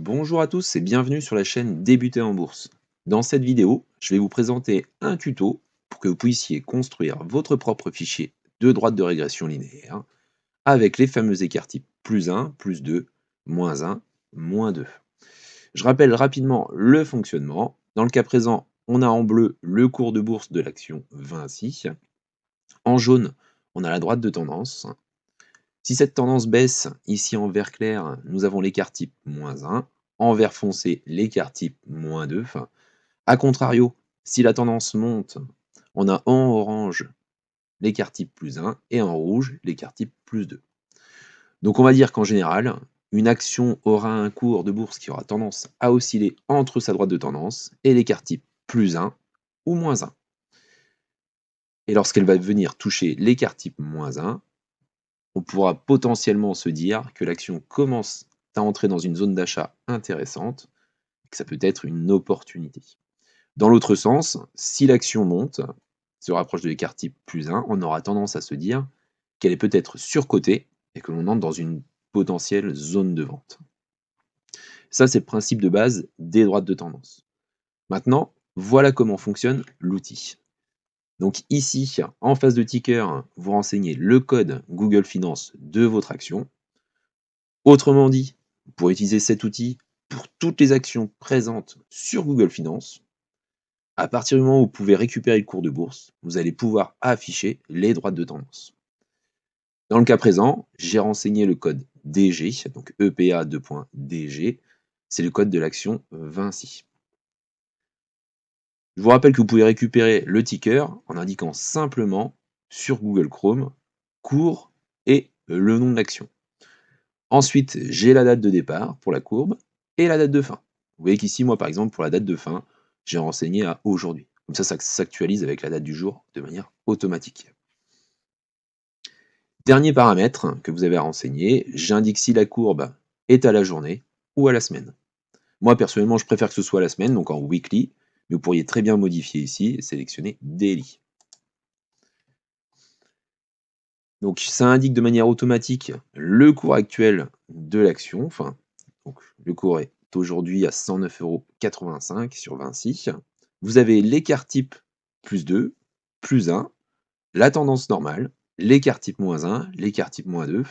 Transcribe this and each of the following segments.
Bonjour à tous et bienvenue sur la chaîne Débuter en bourse. Dans cette vidéo, je vais vous présenter un tuto pour que vous puissiez construire votre propre fichier de droite de régression linéaire avec les fameux écarts types plus 1, plus 2, moins 1, moins 2. Je rappelle rapidement le fonctionnement. Dans le cas présent, on a en bleu le cours de bourse de l'action Vinci. En jaune, on a la droite de tendance. Si cette tendance baisse, ici en vert clair, nous avons l'écart type moins 1, en vert foncé, l'écart type moins 2. A contrario, si la tendance monte, on a en orange l'écart type plus 1 et en rouge l'écart type plus 2. Donc on va dire qu'en général, une action aura un cours de bourse qui aura tendance à osciller entre sa droite de tendance et l'écart type plus 1 ou moins 1. Et lorsqu'elle va venir toucher l'écart type moins 1, on pourra potentiellement se dire que l'action commence à entrer dans une zone d'achat intéressante, et que ça peut être une opportunité. Dans l'autre sens, si l'action monte, se rapproche de l'écart type plus 1, on aura tendance à se dire qu'elle est peut-être surcotée et que l'on entre dans une potentielle zone de vente. Ça, c'est le principe de base des droites de tendance. Maintenant, voilà comment fonctionne l'outil. Donc ici, en face de ticker, vous renseignez le code Google Finance de votre action. Autrement dit, vous pourrez utiliser cet outil pour toutes les actions présentes sur Google Finance. À partir du moment où vous pouvez récupérer le cours de bourse, vous allez pouvoir afficher les droites de tendance. Dans le cas présent, j'ai renseigné le code DG, donc EPA2.DG, c'est le code de l'action Vinci. Je vous rappelle que vous pouvez récupérer le ticker en indiquant simplement sur Google Chrome cours et le nom de l'action. Ensuite, j'ai la date de départ pour la courbe et la date de fin. Vous voyez qu'ici, moi par exemple, pour la date de fin, j'ai renseigné à aujourd'hui. Comme ça s'actualise avec la date du jour de manière automatique. Dernier paramètre que vous avez à renseigner, j'indique si la courbe est à la journée ou à la semaine. Moi personnellement, je préfère que ce soit à la semaine, donc en weekly, mais vous pourriez très bien modifier ici et sélectionner daily. Donc ça indique de manière automatique le cours actuel de l'action. Donc le cours est aujourd'hui à 109,85 € sur Vinci. Vous avez l'écart type plus 2, plus 1, la tendance normale, l'écart type moins 1, l'écart type moins 2.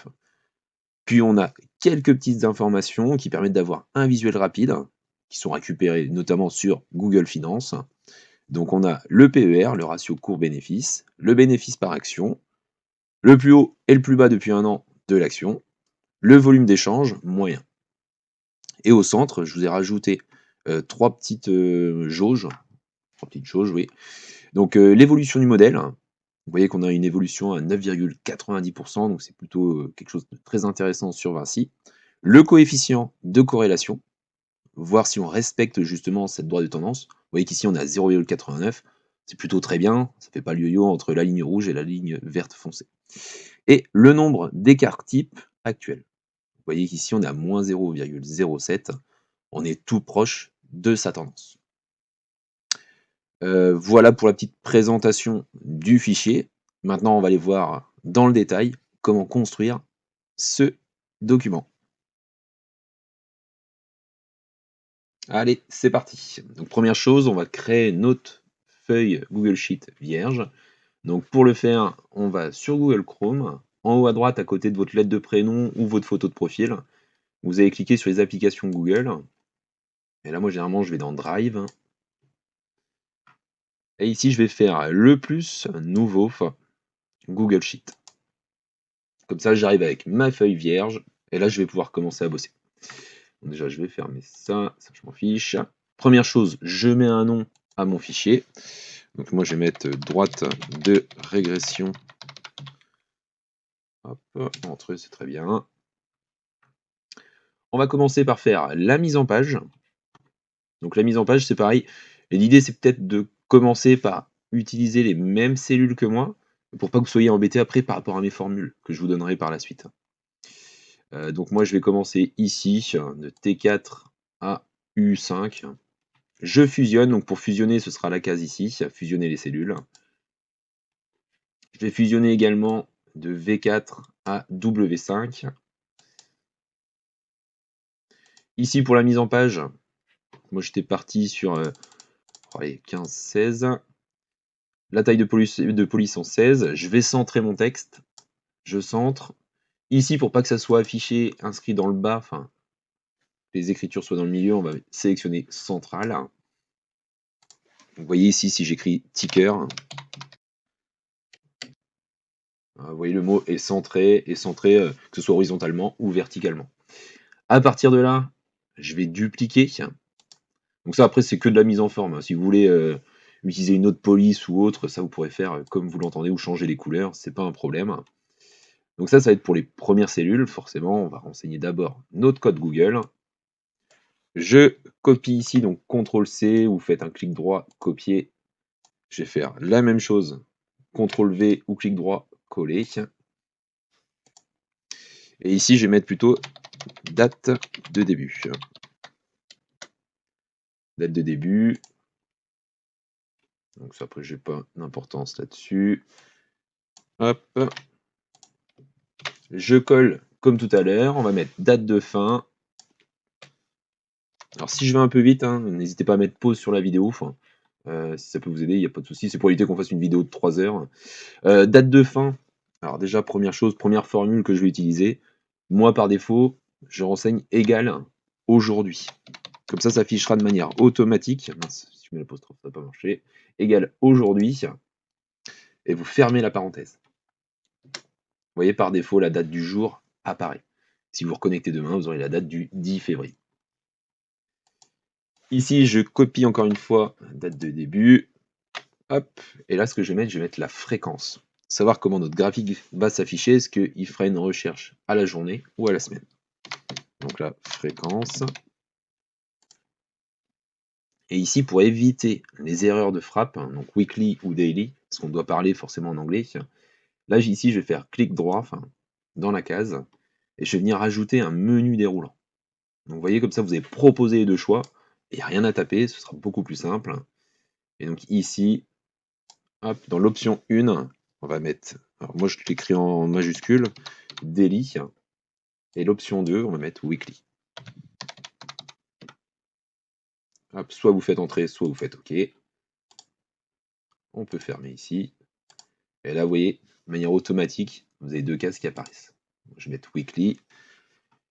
Puis on a quelques petites informations qui permettent d'avoir un visuel rapide, qui sont récupérées notamment sur Google Finance. Donc on a le PER, le ratio cours-bénéfice, le bénéfice par action, le plus haut et le plus bas depuis un an de l'action, le volume d'échange moyen. Et au centre, je vous ai rajouté trois petites jauges. Trois petites jauges, oui. Donc l'évolution du modèle. Vous voyez qu'on a une évolution à 9,90%, donc c'est plutôt quelque chose de très intéressant sur Vinci. Le coefficient de corrélation, voir si on respecte justement cette droite de tendance. Vous voyez qu'ici on est à 0,89, c'est plutôt très bien, ça ne fait pas le yo-yo entre la ligne rouge et la ligne verte foncée. Et le nombre d'écarts types actuels. Vous voyez qu'ici on est à moins 0,07, on est tout proche de sa tendance. Voilà pour la petite présentation du fichier. Maintenant, on va aller voir dans le détail comment construire ce document. Allez, c'est parti. Donc première chose, on va créer notre feuille Google Sheet vierge. Donc pour le faire, on va sur Google Chrome, en haut à droite à côté de votre lettre de prénom ou votre photo de profil, vous allez cliquer sur les applications Google. Et là, moi généralement, je vais dans Drive. Et ici, je vais faire le plus nouveau Google Sheet. Comme ça, j'arrive avec ma feuille vierge. Et là, je vais pouvoir commencer à bosser. Donc déjà, je vais fermer ça, ça je m'en fiche. Première chose, je mets un nom à mon fichier. Donc moi, je vais mettre droite de régression. Hop, entrée, c'est très bien. On va commencer par faire la mise en page. Donc la mise en page, c'est pareil. Et l'idée, c'est peut-être de commencer par utiliser les mêmes cellules que moi, pour pas que vous soyez embêtés après par rapport à mes formules que je vous donnerai par la suite. Donc moi, je vais commencer ici, de T4 à U5. Je fusionne, donc pour fusionner, ce sera la case ici, fusionner les cellules. Je vais fusionner également de V4 à W5. Ici, pour la mise en page, moi j'étais parti sur 15, 16. La taille de police en 16. Je vais centrer mon texte. Je centre. Ici, pour pas que ça soit affiché, inscrit dans le bas, enfin, les écritures soient dans le milieu, on va sélectionner central. Vous voyez ici, si j'écris ticker, vous voyez le mot est centré, que ce soit horizontalement ou verticalement. À partir de là, je vais dupliquer. Donc ça, après, c'est que de la mise en forme. Si vous voulez utiliser une autre police ou autre, ça, vous pourrez faire comme vous l'entendez ou changer les couleurs, c'est pas un problème. Donc ça va être pour les premières cellules. Forcément, on va renseigner d'abord notre code Google. Je copie ici, donc CTRL-C, vous faites un clic droit, copier. Je vais faire la même chose, CTRL-V ou clic droit, coller. Et ici, je vais mettre plutôt date de début. Date de début. Donc ça, après, j'ai pas d'importance là-dessus. Hop. Je colle comme tout à l'heure. On va mettre date de fin. Alors si je vais un peu vite, n'hésitez pas à mettre pause sur la vidéo. Si ça peut vous aider, il n'y a pas de souci. C'est pour éviter qu'on fasse une vidéo de 3 heures. Date de fin. Alors déjà, première chose, première formule que je vais utiliser. Moi, par défaut, je renseigne égal aujourd'hui. Comme ça affichera de manière automatique. Mince, si je mets l'apostrophe, ça va pas marcher. Égal aujourd'hui. Et vous fermez la parenthèse. Vous voyez, par défaut, la date du jour apparaît. Si vous reconnectez demain, vous aurez la date du 10 février. Ici, je copie encore une fois date de début. Hop. Et là, ce que je vais mettre la fréquence. Savoir comment notre graphique va s'afficher. Est-ce qu'il fera une recherche à la journée ou à la semaine. Donc la fréquence. Et ici, pour éviter les erreurs de frappe, donc weekly ou daily, parce qu'on doit parler forcément en anglais, là, ici, je vais faire clic droit dans la case, et je vais venir rajouter un menu déroulant. Donc vous voyez, comme ça, vous avez proposé les deux choix, et il n'y a rien à taper, ce sera beaucoup plus simple. Et donc ici, hop, dans l'option 1, on va mettre, alors moi je l'écris en majuscule, daily, et l'option 2, on va mettre weekly. Hop, soit vous faites entrer, soit vous faites OK. On peut fermer ici. Et là, vous voyez, de manière automatique, vous avez deux cases qui apparaissent. Je vais mettre weekly.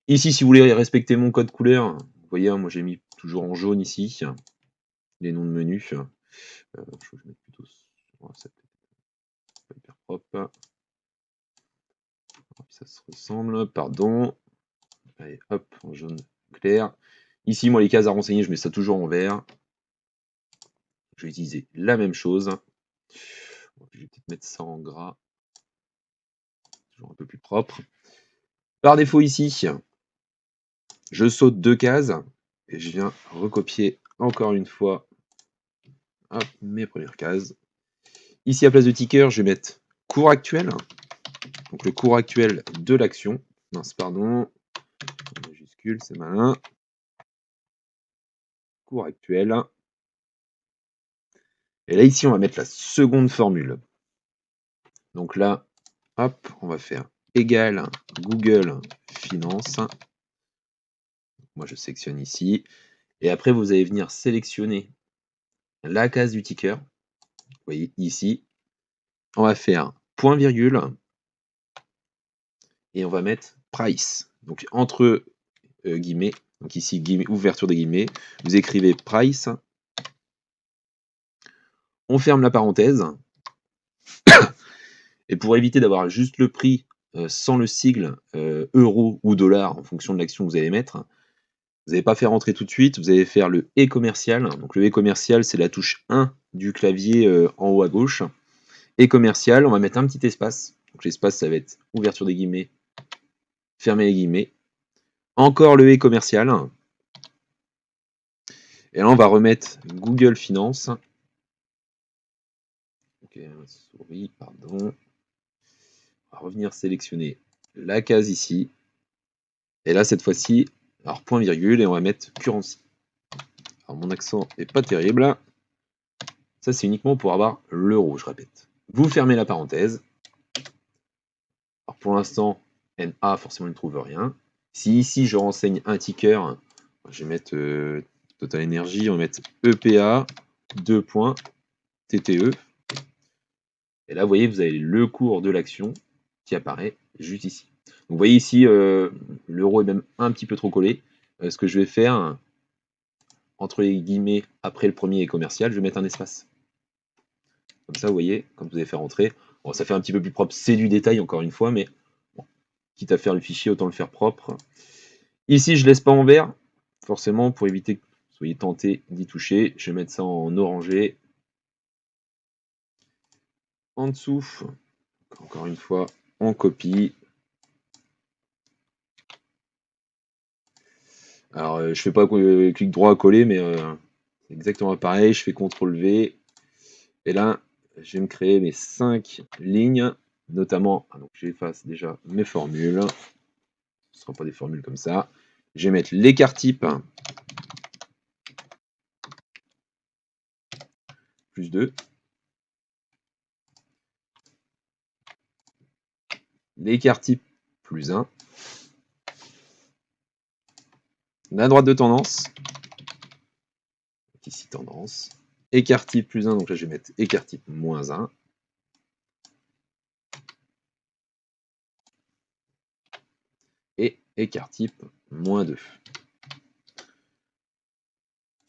Ici, si vous voulez respecter mon code couleur, vous voyez, moi j'ai mis toujours en jaune ici les noms de menus. Je vais mettre plutôt ça pas hyper propre. Ça se ressemble, pardon. Allez, hop, en jaune clair. Ici, moi, les cases à renseigner, je mets ça toujours en vert. Je vais utiliser la même chose. Je vais peut-être mettre ça en gras. Toujours un peu plus propre. Par défaut, ici, je saute deux cases et je viens recopier encore une fois mes premières cases. Ici, à place de ticker, je vais mettre cours actuel. Donc le cours actuel de l'action. Mince, pardon. En majuscule, c'est malin. Cours actuel. Et là, ici, on va mettre la seconde formule. Donc là, hop, on va faire égal Google Finance. Moi, je sélectionne ici. Et après, vous allez venir sélectionner la case du ticker. Vous voyez ici. On va faire point virgule. Et on va mettre price. Donc entre guillemets. Donc ici, ouverture des guillemets. Vous écrivez price. On ferme la parenthèse. Et pour éviter d'avoir juste le prix sans le sigle euro ou dollar en fonction de l'action que vous allez mettre, vous n'allez pas faire rentrer tout de suite, vous allez faire le et commercial. Donc le et commercial, c'est la touche 1 du clavier en haut à gauche. Et commercial, on va mettre un petit espace. Donc l'espace, ça va être ouverture des guillemets, fermer les guillemets. Encore le et commercial. Et là, on va remettre Google Finance. Ok, souris, pardon. On va revenir sélectionner la case ici. Et là, cette fois-ci, alors point virgule, et on va mettre currency. Alors mon accent n'est pas terrible. Ça, c'est uniquement pour avoir l'euro, je répète. Vous fermez la parenthèse. Alors pour l'instant, NA, forcément, il ne trouve rien. Si ici, je renseigne un ticker, Je vais mettre Total Energy, on va mettre EPA, 2 points, TTE. Et là, vous voyez, vous avez le cours de l'action qui apparaît juste ici. Donc, vous voyez ici, l'euro est même un petit peu trop collé. Ce que je vais faire, entre les guillemets, après le premier commercial, je vais mettre un espace. Comme ça, vous voyez, quand vous allez faire entrer, bon, ça fait un petit peu plus propre, c'est du détail encore une fois, mais bon, quitte à faire le fichier, autant le faire propre. Ici, je laisse pas en vert, forcément, pour éviter que vous soyez tenté d'y toucher. Je vais mettre ça en orangé. En dessous, encore une fois, on copie. Alors, je fais pas clic droit à coller, mais c'est exactement pareil. Je fais CTRL V. Et là, je vais me créer mes 5 lignes, notamment, donc j'efface déjà mes formules. Ce ne sera pas des formules comme ça. Je vais mettre l'écart type plus 2. L'écart type plus 1. La droite de tendance. Ici, tendance. Écart type plus 1, donc là je vais mettre écart type moins 1. Et écart type moins 2.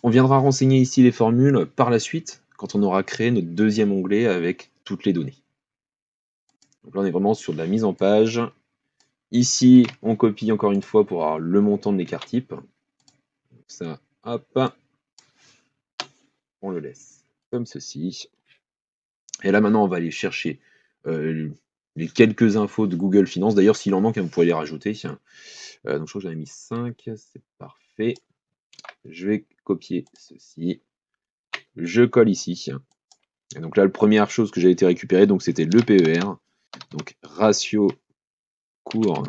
On viendra renseigner ici les formules par la suite, quand on aura créé notre deuxième onglet avec toutes les données. Donc là on est vraiment sur de la mise en page. Ici, on copie encore une fois pour avoir le montant de l'écart type. Donc ça, hop, on le laisse comme ceci. Et là maintenant, on va aller chercher les quelques infos de Google Finance. D'ailleurs, s'il en manque, vous pourrez les rajouter. Donc je crois que j'en ai mis 5, c'est parfait. Je vais copier ceci. Je colle ici. Et donc là, la première chose que j'ai été récupérée, donc c'était le PER. Donc ratio cours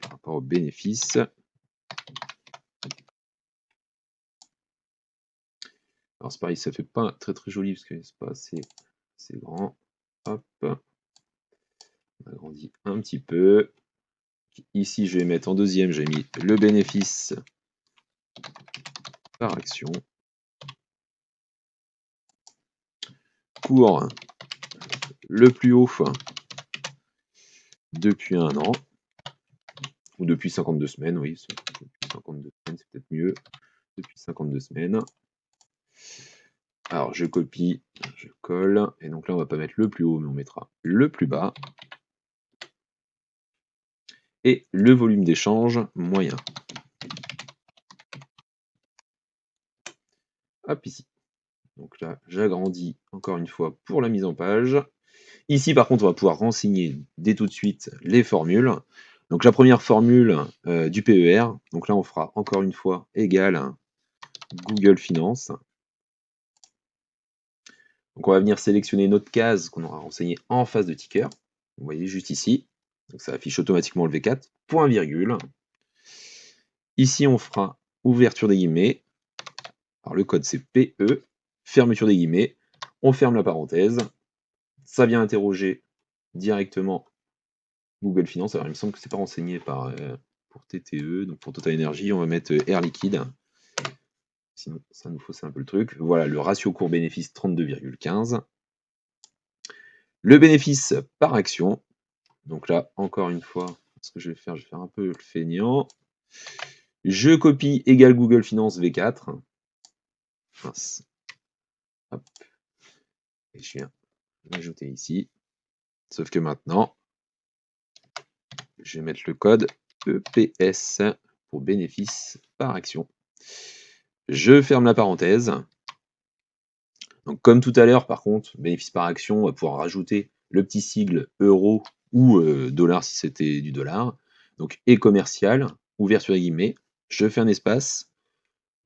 par rapport au bénéfice. Alors c'est pareil, ça fait pas très très joli parce que c'est pas assez grand. Hop. On agrandit un petit peu. Ici, je vais mettre en deuxième, j'ai mis le bénéfice par action. Cours le plus haut depuis un an. Ou depuis 52 semaines, oui. Depuis 52 semaines, c'est peut-être mieux. Depuis 52 semaines. Alors, je copie, je colle. Et donc là, on va pas mettre le plus haut, mais on mettra le plus bas. Et le volume d'échange moyen. Hop, ici. Donc là, j'agrandis encore une fois pour la mise en page. Ici, par contre, on va pouvoir renseigner dès tout de suite les formules. Donc la première formule du PER, donc là on fera encore une fois égal Google Finance. Donc on va venir sélectionner notre case qu'on aura renseignée en face de ticker. Vous voyez juste ici. Donc ça affiche automatiquement le V4, point virgule. Ici on fera ouverture des guillemets. Alors le code c'est PE, fermeture des guillemets. On ferme la parenthèse. Ça vient interroger directement Google Finance. Alors il me semble que c'est pas renseigné pour TTE, donc pour Total Energy, on va mettre Air Liquide. Sinon, ça nous fausse un peu le truc. Voilà, le ratio cours-bénéfice 32,15. Le bénéfice par action. Donc là, encore une fois, ce que je vais faire un peu le feignant. Je copie égal Google Finance V4. Mince. Hop. Et je viens l'ajouter ici. Sauf que maintenant, je vais mettre le code EPS pour bénéfice par action. Je ferme la parenthèse. Donc comme tout à l'heure, par contre, bénéfice par action, on va pouvoir rajouter le petit sigle euro ou dollar si c'était du dollar. Donc et commercial, ouverture des guillemets, je fais un espace,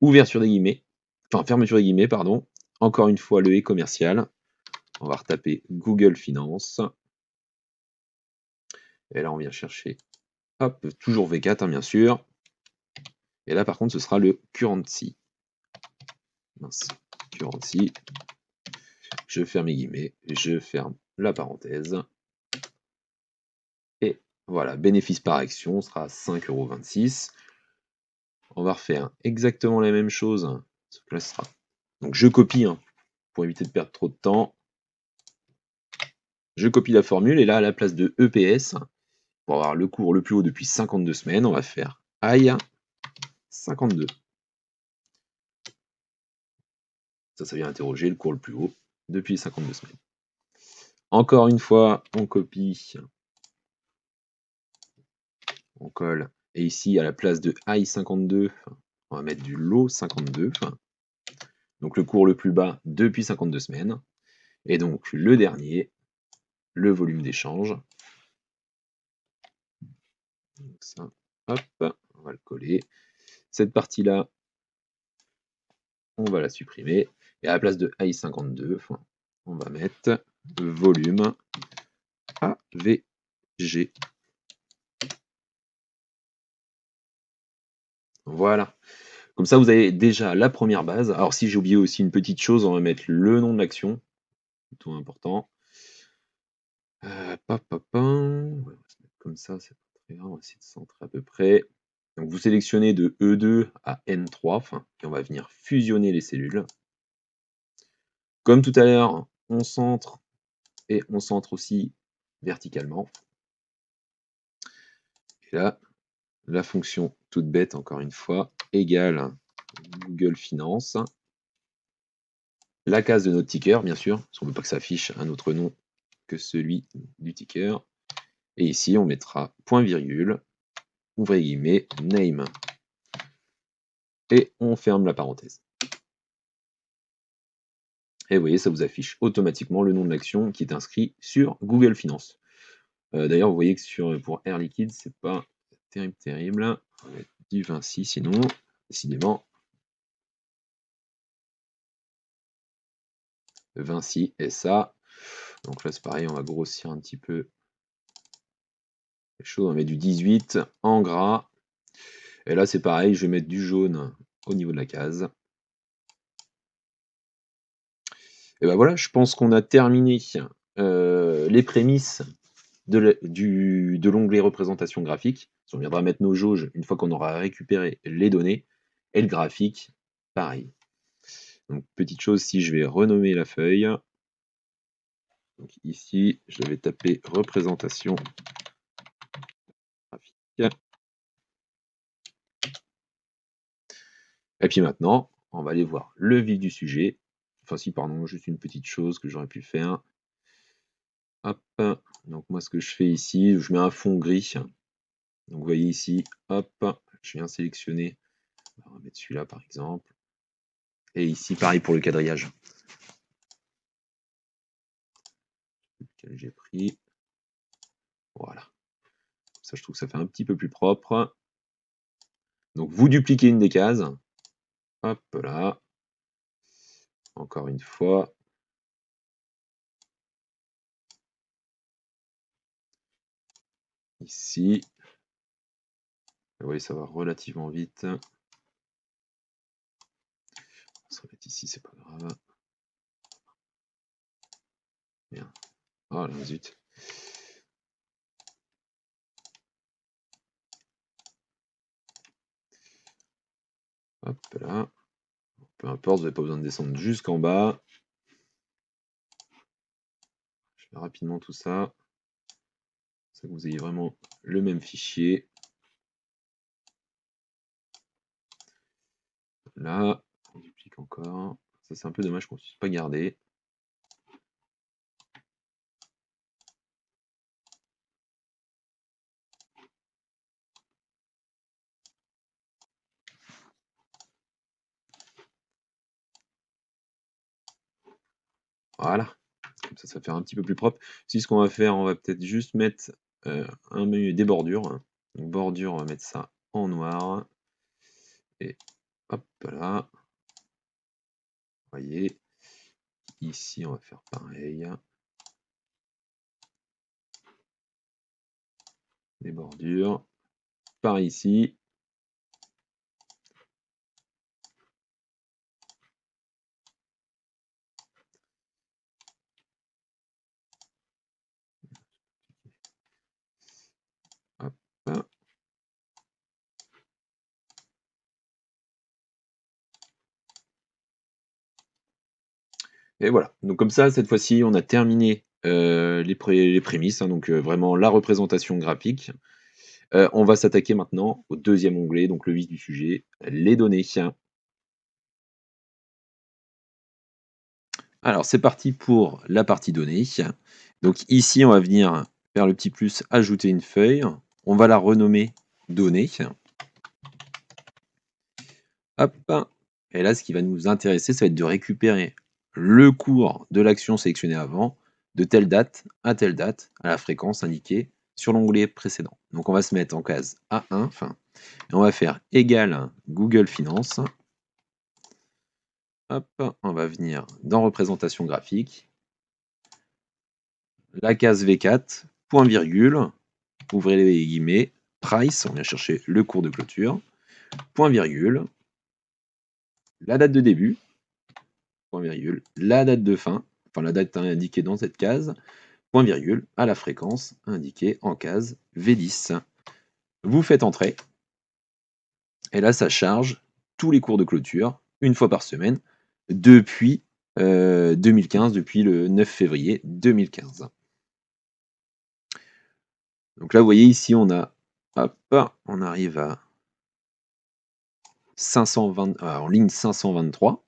ouverture des guillemets, enfin fermeture des guillemets, pardon. Encore une fois le et commercial. On va retaper Google Finance. Et là on vient chercher, hop, toujours V4 hein, bien sûr. Et là par contre ce sera le currency. Mince, currency. Je ferme mes guillemets, je ferme la parenthèse. Et voilà, bénéfice par action sera 5,26 €. on va refaire exactement la même chose. Sauf que là, ce sera... Donc je copie, hein, pour éviter de perdre trop de temps. Je copie la formule et là, à la place de EPS, pour avoir le cours le plus haut depuis 52 semaines, on va faire I 52. Ça vient interroger le cours le plus haut depuis 52 semaines. Encore une fois, on copie, on colle, et ici, à la place de I52, on va mettre du lot 52, donc le cours le plus bas depuis 52 semaines, et donc le dernier, le volume d'échange. Donc ça, hop, on va le coller. Cette partie-là, on va la supprimer, et à la place de I52, on va mettre volume AVG. Voilà. Comme ça, vous avez déjà la première base. Alors, si j'ai oublié aussi une petite chose, on va mettre le nom de l'action, plutôt important. On va se mettre comme ça, c'est pas très grave, on va essayer de centrer à peu près. Donc, vous sélectionnez de E2 à N3, et on va venir fusionner les cellules. Comme tout à l'heure, on centre, et on centre aussi verticalement. Et là, la fonction toute bête, encore une fois, égale Google Finance. La case de notre ticker, bien sûr, parce qu'on ne veut pas que ça affiche un autre nom que celui du ticker. Et ici, on mettra point virgule, ouvrez guillemets, name. Et on ferme la parenthèse. Et vous voyez, ça vous affiche automatiquement le nom de l'action qui est inscrit sur Google Finance. D'ailleurs, vous voyez que pour Air Liquide, c'est pas terrible. On va mettre du Vinci, sinon, décidément, Vinci SA. Donc là, c'est pareil, on va grossir un petit peu les choses. On va mettre du 18 en gras. Et là, c'est pareil, je vais mettre du jaune au niveau de la case. Et ben voilà, je pense qu'on a terminé les prémices de l'onglet représentation graphique. On viendra mettre nos jauges une fois qu'on aura récupéré les données. Et le graphique, pareil. Donc, petite chose, si je vais renommer la feuille. Donc ici, je vais taper représentation graphique. Et puis maintenant, on va aller voir le vif du sujet. Enfin si, pardon, juste une petite chose que j'aurais pu faire. Hop, donc moi ce que je fais ici, je mets un fond gris. Donc vous voyez ici, hop, je viens sélectionner, on va mettre celui-là par exemple. Et ici, pareil pour le quadrillage. Lequel j'ai pris. Voilà. Ça, je trouve que ça fait un petit peu plus propre. Donc vous dupliquez une des cases. Hop là. Encore une fois. Ici. Vous voyez, ça va relativement vite. On va se remettre ici, c'est pas grave. Bien. Oh là, zut. Hop là. Peu importe, vous n'avez pas besoin de descendre jusqu'en bas. Je fais rapidement tout ça. Ça que vous ayez vraiment le même fichier. Là, on duplique encore. Ça, c'est un peu dommage qu'on ne puisse pas garder. Voilà. Comme ça fait un petit peu plus propre. Si ce qu'on va faire, on va peut-être juste mettre un menu des bordures. Donc, bordure, on va mettre ça en noir. Et hop là. Vous voyez. Ici, on va faire pareil. Les bordures. Par ici. Hop. Et voilà. Donc comme ça, cette fois-ci, on a terminé les prémices, hein, donc vraiment la représentation graphique. On va s'attaquer maintenant au deuxième onglet, donc le vif du sujet, les données. Alors c'est parti pour la partie données. Donc ici, on va venir faire le petit plus, ajouter une feuille. On va la renommer données. Hop. Et là, ce qui va nous intéresser, ça va être de récupérer le cours de l'action sélectionnée avant, de telle date, à la fréquence indiquée sur l'onglet précédent. Donc on va se mettre en case A1, et on va faire égal Google Finance. Hop, on va venir dans représentation graphique, la case V4, point virgule, ouvrez les guillemets, price, on vient chercher le cours de clôture, point virgule, la date de début, point virgule, la date de fin, enfin la date indiquée dans cette case, point virgule, à la fréquence indiquée en case V10. Vous faites entrer, et là ça charge tous les cours de clôture, une fois par semaine, depuis 2015, depuis le 9 février 2015. Donc là, vous voyez ici, on a, hop, on arrive à 520, en ligne 523.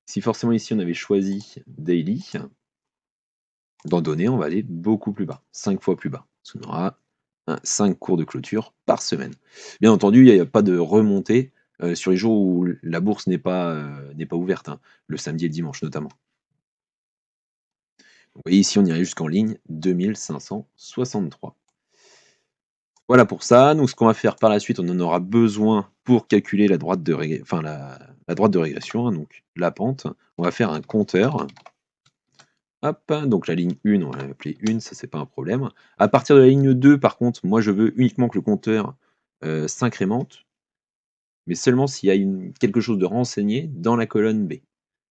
Si forcément ici on avait choisi Daily, dans Données, on va aller beaucoup plus bas, 5 fois plus bas. Parce qu'on aura 5 cours de clôture par semaine. Bien entendu, il n'y a pas de remontée sur les jours où la bourse n'est pas ouverte, hein, le samedi et le dimanche notamment. Vous voyez ici, on irait jusqu'en ligne 2563. Voilà pour ça. Donc, ce qu'on va faire par la suite, on en aura besoin pour calculer la droite de, la droite de régression, hein, donc la pente. On va faire un compteur. Hop, donc la ligne 1, on va l'appeler 1, ça c'est pas un problème. À partir de la ligne 2, par contre, moi je veux uniquement que le compteur s'incrémente, mais seulement s'il y a quelque chose de renseigné dans la colonne B.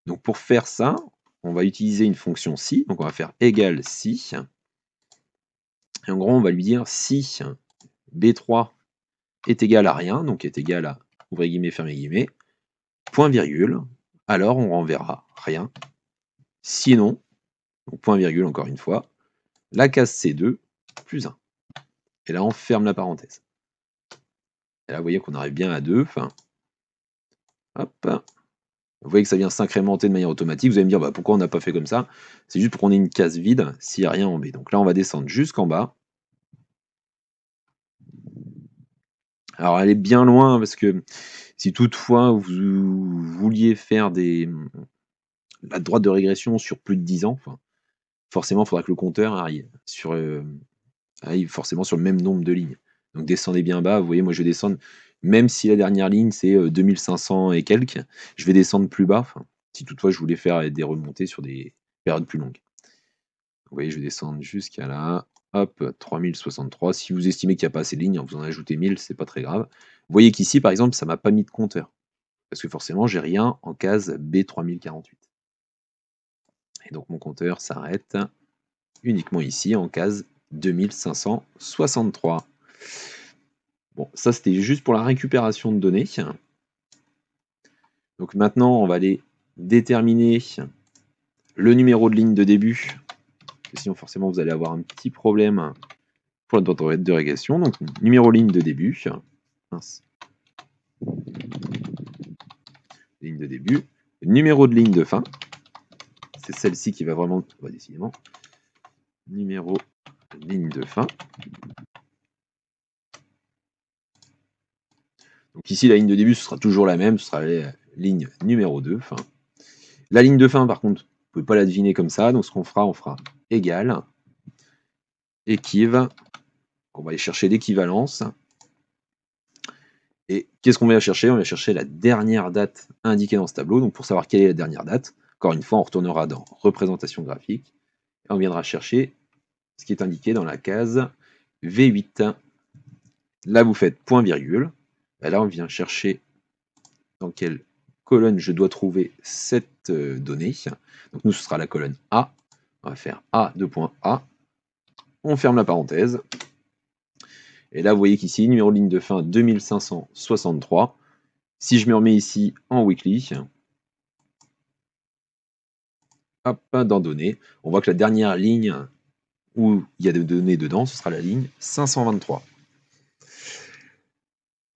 Donc pour faire ça, on va utiliser une fonction si, donc on va faire égal si, et en gros on va lui dire si B3 est égal à rien, donc est égal à, ouvrez guillemets, fermez guillemets, point virgule, alors on renverra rien. Sinon, donc point virgule encore une fois, la case C2 plus 1. Et là on ferme la parenthèse. Et là vous voyez qu'on arrive bien à 2. Hop. Vous voyez que ça vient s'incrémenter de manière automatique. Vous allez me dire pourquoi on n'a pas fait comme ça. C'est juste pour qu'on ait une case vide s'il n'y a rien en B. Donc là on va descendre jusqu'en bas. Alors elle est bien loin parce que si toutefois vous vouliez faire la droite de régression sur plus de 10 ans, forcément il faudra que le compteur arrive forcément sur le même nombre de lignes. Donc descendez bien bas. Vous voyez, moi je vais descendre, même si la dernière ligne c'est 2500 et quelques, je vais descendre plus bas, si toutefois je voulais faire des remontées sur des périodes plus longues. Vous voyez, je vais descendre jusqu'à là. Hop, 3063. Si vous estimez qu'il n'y a pas assez de lignes, vous en ajoutez 1000, c'est pas très grave. Vous voyez qu'ici, par exemple, ça m'a pas mis de compteur. Parce que forcément, j'ai rien en case B3048. Et donc mon compteur s'arrête uniquement ici en case 2563. Bon, ça c'était juste pour la récupération de données. Donc maintenant, on va aller déterminer le numéro de ligne de début. Sinon, forcément, vous allez avoir un petit problème pour la droite de régression. Donc, numéro ligne de début. Mince. Ligne de début. Numéro de ligne de fin. C'est celle-ci qui va vraiment... décidément. Numéro ligne de fin. Donc ici, la ligne de début, ce sera toujours la même. Ce sera la ligne numéro 2. La ligne de fin, par contre, vous ne pouvez pas la deviner comme ça. Donc ce qu'on fera, on fera égal. Équive. On va aller chercher l'équivalence. Et qu'est-ce qu'on va chercher? On va chercher la dernière date indiquée dans ce tableau. Donc pour savoir quelle est la dernière date, encore une fois, on retournera dans représentation graphique et on viendra chercher ce qui est indiqué dans la case V8. Là, vous faites point virgule. Et là, on vient chercher dans quelle colonne je dois trouver cette donnée. Donc nous, ce sera la colonne A. On va faire A, 2.A. On ferme la parenthèse. Et là, vous voyez qu'ici, numéro de ligne de fin 2563. Si je me remets ici en weekly, hop, dans données, on voit que la dernière ligne où il y a des données dedans, ce sera la ligne 523.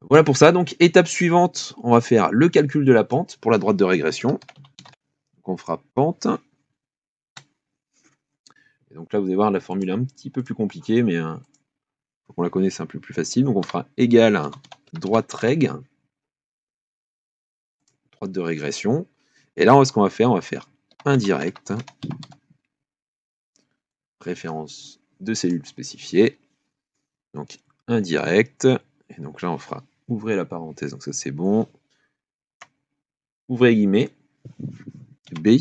Voilà pour ça, donc étape suivante, on va faire le calcul de la pente pour la droite de régression. Donc on fera pente. Et donc là, vous allez voir, la formule est un petit peu plus compliquée, mais pour qu'on la connaisse, c'est un peu plus facile. Donc on fera égal à droite rég, droite de régression. Et là, ce qu'on va faire, on va faire indirect, référence de cellules spécifiées. Donc indirect. Et donc là, on fera ouvrez la parenthèse, donc ça c'est bon. Ouvrez les guillemets, B,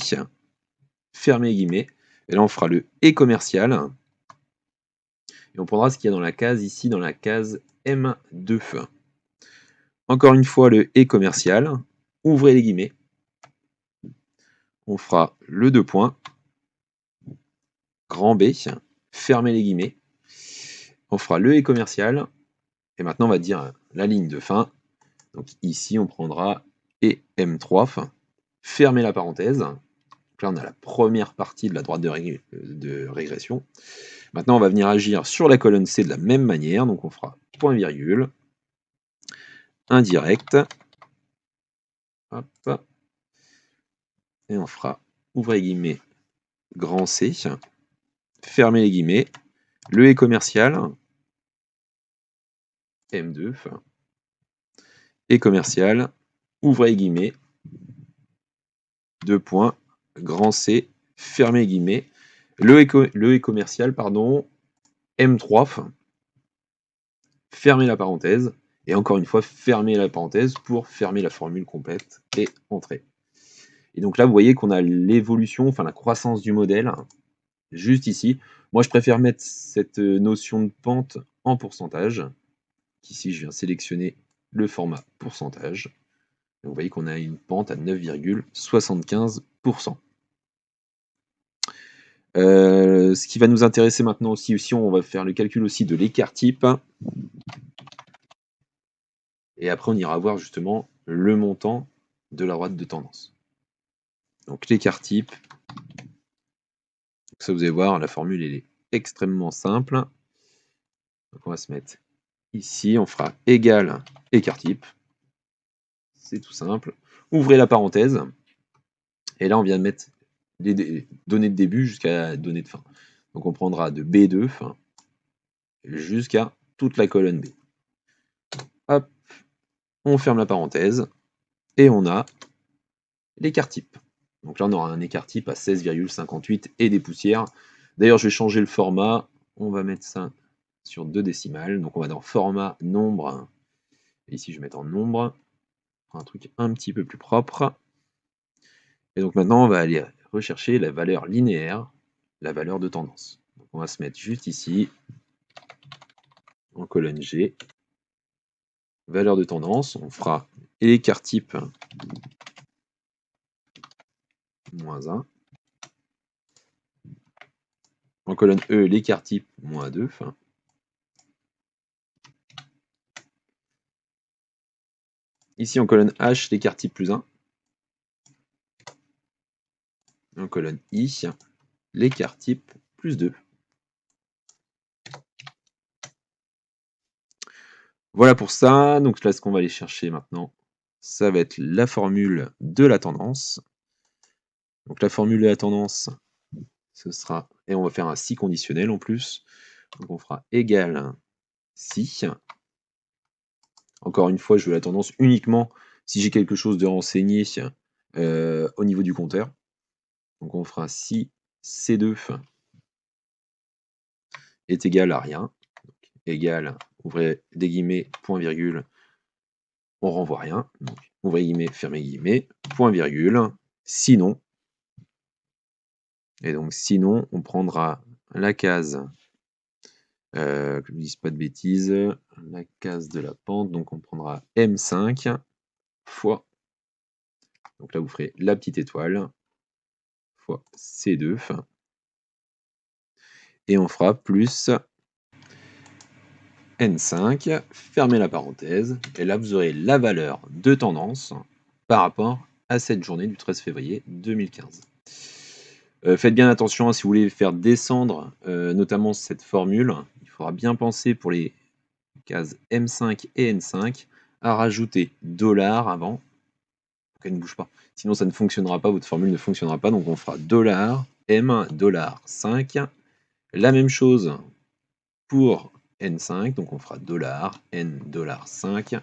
fermez les guillemets. Et là, on fera le et commercial. Et on prendra ce qu'il y a dans la case ici, dans la case M2. Encore une fois, le et commercial. Ouvrez les guillemets. On fera le 2 points. Grand B. Fermez les guillemets. On fera le et commercial. Et maintenant, on va dire la ligne de fin. Donc ici, on prendra et M3. Fermez la parenthèse. Donc là, on a la première partie de la droite de régression. Maintenant, on va venir agir sur la colonne C de la même manière. Donc on fera point virgule. Indirect. Hop. Et on fera, ouvrez les guillemets, grand C, fermez les guillemets, le et commercial, M2, et commercial, ouvrez les guillemets, 2 points, grand C, fermez les guillemets, le et commercial, pardon, M3, fermez la parenthèse, et encore une fois, fermez la parenthèse pour fermer la formule complète et entrer. Et donc là, vous voyez qu'on a l'évolution, enfin la croissance du modèle, juste ici. Moi, je préfère mettre cette notion de pente en pourcentage. Ici, je viens sélectionner le format pourcentage. Et vous voyez qu'on a une pente à 9,75%. Ce qui va nous intéresser maintenant aussi, on va faire le calcul aussi de l'écart type. Et après, on ira voir justement le montant de la droite de tendance. Donc l'écart type, ça vous allez voir, la formule elle est extrêmement simple. Donc on va se mettre ici, on fera égal écart type. C'est tout simple. Ouvrez la parenthèse. Et là, on vient de mettre les données de début jusqu'à la donnée de fin. Donc on prendra de B2 jusqu'à toute la colonne B. Hop, on ferme la parenthèse. Et on a l'écart type. Donc là, on aura un écart type à 16,58 et des poussières. D'ailleurs, je vais changer le format. On va mettre ça sur 2 décimales. Donc on va dans format nombre. Et ici, je vais mettre en nombre. Un truc un petit peu plus propre. Et donc maintenant, on va aller rechercher la valeur linéaire, la valeur de tendance. Donc on va se mettre juste ici, en colonne G. Valeur de tendance, on fera écart type moins 1. En colonne E, l'écart type moins 2. Ici, en colonne H, l'écart type plus 1. En colonne I, l'écart type plus 2. Voilà pour ça. Donc là, ce qu'on va aller chercher maintenant, ça va être la formule de la tendance. Donc la formule de la tendance, ce sera, et on va faire un si conditionnel en plus. Donc on fera égal si. Encore une fois, je veux la tendance uniquement si j'ai quelque chose de renseigné au niveau du compteur. Donc on fera si C2 est égal à rien. Donc, égal, ouvrez des guillemets, point virgule, on renvoie rien. Donc, ouvrez guillemets, fermez guillemets, point virgule, sinon. Et donc sinon, on prendra la case, que je ne dise pas de bêtises, la case de la pente, donc on prendra M5 fois, donc là vous ferez la petite étoile, fois C2, et on fera plus N5, fermez la parenthèse, et là vous aurez la valeur de tendance par rapport à cette journée du 13 février 2015. Faites bien attention, hein, si vous voulez faire descendre, notamment cette formule, il faudra bien penser pour les cases M5 et N5 à rajouter $ avant, pour qu'elle ne bouge pas. Sinon ça ne fonctionnera pas, votre formule ne fonctionnera pas, donc on fera $M, $5. La même chose pour N5, donc on fera $N, $5.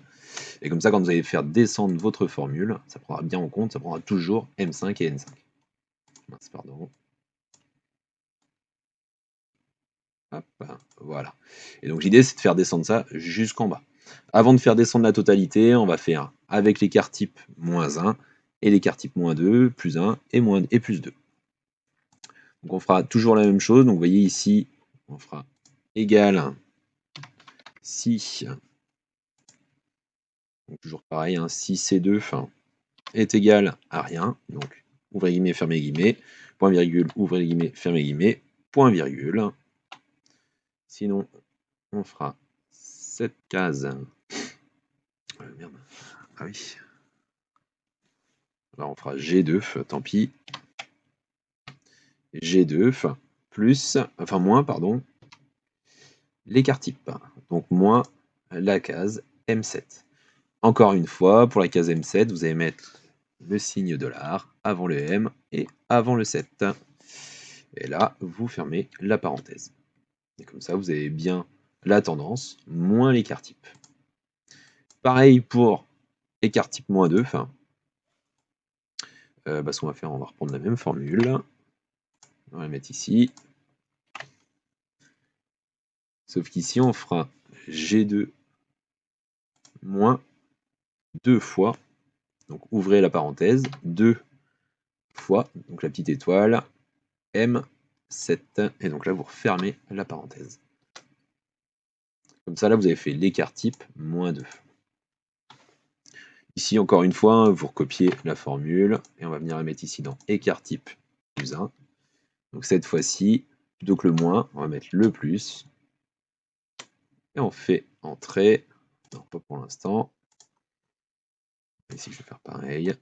Et comme ça, quand vous allez faire descendre votre formule, ça prendra bien en compte, ça prendra toujours M5 et N5. Mince, pardon. Hop, voilà. Et donc l'idée, c'est de faire descendre ça jusqu'en bas. Avant de faire descendre la totalité, on va faire avec l'écart type -1 et l'écart type -2, +1 et plus 2. Donc on fera toujours la même chose. Donc vous voyez ici, on fera égal si, donc toujours pareil, hein, si C2 est égal à rien, donc ouvrez guillemets, fermez guillemets, point virgule, ouvrez guillemets, fermez guillemets, point virgule. Sinon, on fera cette case. Merde. Ah oui. Là, on fera G2, tant pis. G2 plus, enfin moins, pardon, l'écart type. Donc moins la case M7. Encore une fois, pour la case M7, vous allez mettre le signe $, avant le M et avant le 7. Et là, vous fermez la parenthèse. Et comme ça, vous avez bien la tendance, moins l'écart type. Pareil pour écart type -2. Ce qu'on va faire, on va reprendre la même formule. On va la mettre ici. Sauf qu'ici, on fera G2 moins 2 fois, donc ouvrez la parenthèse, 2 fois, donc la petite étoile, M7, et donc là, vous refermez la parenthèse. Comme ça, là, vous avez fait l'écart type -2. Ici, encore une fois, vous recopiez la formule, et on va venir la mettre ici dans écart type +1. Donc cette fois-ci, plutôt que le moins, on va mettre le plus, et on fait entrer, non, pas pour l'instant. Ici, je vais faire pareil.